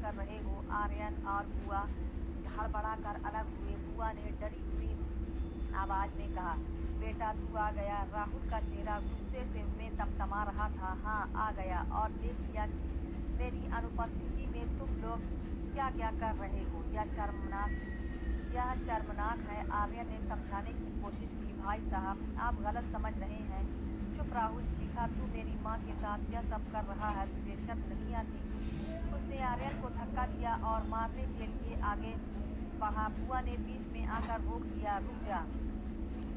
कर रहे हो? आर्यन और बुआ हड़बड़ा कर अलग हुए। बुआ ने डरी हुई आवाज में कहा, बेटा तू आ गया। राहुल का चेहरा गुस्से से में तमतमा रहा था। हाँ आ गया, और देख लिया कि मेरी अनुपस्थिति में तुम लोग क्या क्या कर रहे हो। यह शर्मनाक है। आर्यन ने समझाने की कोशिश की, भाई साहब आप गलत समझ रहे हैं। चुप राहुल चीखा, तू मेरी माँ के साथ यह सब कर रहा है, तुझे शर्म नहीं आती? उसने आर्यन को धक्का दिया और मारने के लिए आगे बढ़ा। बुआ ने बीच में आकर रोक दिया, रुक जा,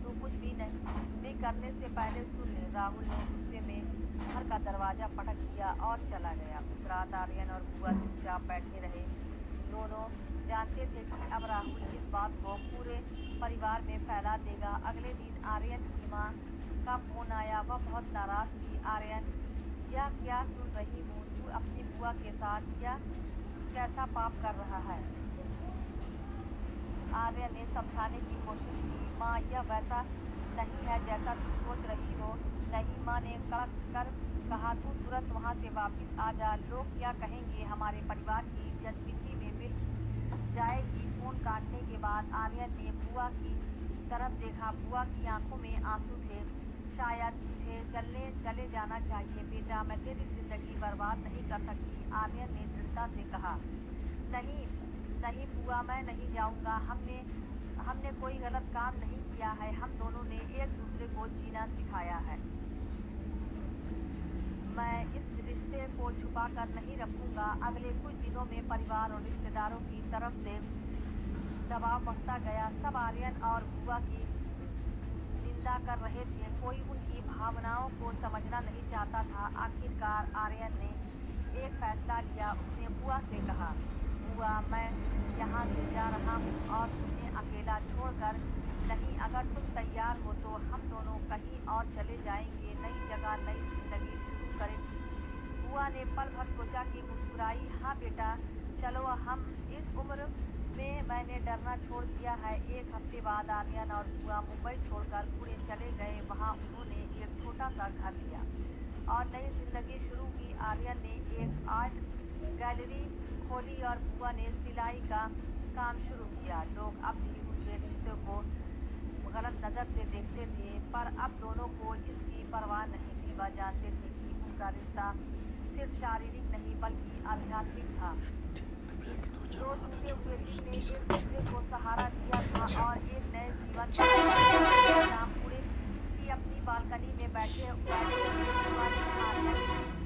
तू कुछ भी नहीं करने से पहले सुन ले। राहुल ने गुस्से में घर का दरवाजा पटक दिया और चला गया। उस रात आर्यन और बुआ चुपचाप बैठे रहे। दोनों जानते थे कि अब राहुल इस बात को पूरे परिवार में फैला देगा। अगले दिन आर्यन की माँ का फोन आया। वह बहुत नाराज थी। आर्यन, यह क्या सुन रही हूँ? तू अपनी बुआ के साथ यह कैसा पाप कर रहा है? आर्यन ने समझाने की कोशिश की, माँ यह वैसा नहीं है जैसा तुम सोच रही हो। नहीं, माँ ने कड़क कर कहा, तू तुरंत वहाँ से वापस आ जा। लोग क्या कहेंगे? हमारे परिवार की इज्जत मिट्टी में मिल जाएगी। फोन काटने के बाद आर्यन ने बुआ की तरफ देखा। बुआ की आंखों में आंसू थे। शायद तुझे चले जाना चाहिए बेटा, मैं तेरी जिंदगी बर्बाद नहीं कर सकती। आर्यन ने दृढ़ता से कहा, नहीं नहीं बुआ, मैं नहीं जाऊंगा। हमने कोई गलत काम नहीं किया है। हम दोनों ने एक दूसरे को जीना सिखाया है। मैं इस रिश्ते को छुपा कर नहीं रखूंगा। अगले कुछ दिनों में परिवार और रिश्तेदारों की तरफ से दबाव बढ़ता गया। सब आर्यन और बुआ की निंदा कर रहे थे। कोई उनकी भावनाओं को समझना नहीं चाहता था। आखिरकार आर्यन ने एक फैसला लिया। उसने बुआ से कहा, बुआ मैं यहाँ से जा रहा हूँ और तुम्हें अकेला छोड़कर नहीं। अगर तुम तैयार हो तो हम दोनों कहीं और चले जाएंगे, नई जगह नई जिंदगी शुरू करें। बुआ ने पल भर सोचा कि मुस्कुराई, हाँ बेटा चलो, हम इस उम्र में मैंने डरना छोड़ दिया है। एक हफ्ते बाद आर्यन और बुआ मुंबई छोड़कर पुणे चले गए। वहाँ उन्होंने एक छोटा सा घर लिया और नई जिंदगी शुरू की। आर्यन ने एक आर्ट गैलरी खोली और बुआ ने सिलाई का काम शुरू किया। लोग अब भी उनके रिश्ते को गलत नज़र से देखते थे, पर अब दोनों को इसकी परवाह नहीं थी। वह जानते थे कि उनका रिश्ता सिर्फ शारीरिक नहीं बल्कि आध्यात्मिक था। दो टूटे हुए दिल ने एक दूसरे को सहारा दिया था और एक नए जीवन शाम पुणे की अपनी बालकनी में बैठे बुआ ने आर्यन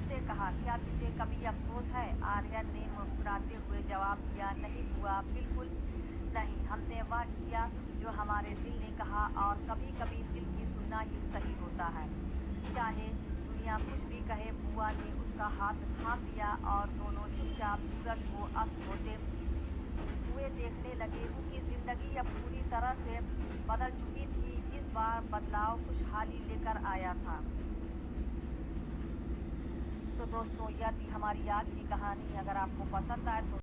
से कहा, क्या तुझे कभी अफसोस है? आर्यन ने मुस्कुराते हुए जवाब दिया, नहीं बुआ, बिल्कुल नहीं। हमने वह किया जो हमारे दिल ने कहा और कभी कभी दिल की सुनना ही सही होता है, चाहे दुनिया कुछ भी कहे। बुआ ने उसका हाथ थाम लिया और दोनों चुपचाप सूरज को अस्त होते हुए देखने लगे। उनकी जिंदगी अब पूरी तरह से बदल चुकी थी। इस बार बदलाव खुशहाली लेकर आया था। तो दोस्तों, यह थी हमारी आज की कहानी। अगर आपको पसंद आए तो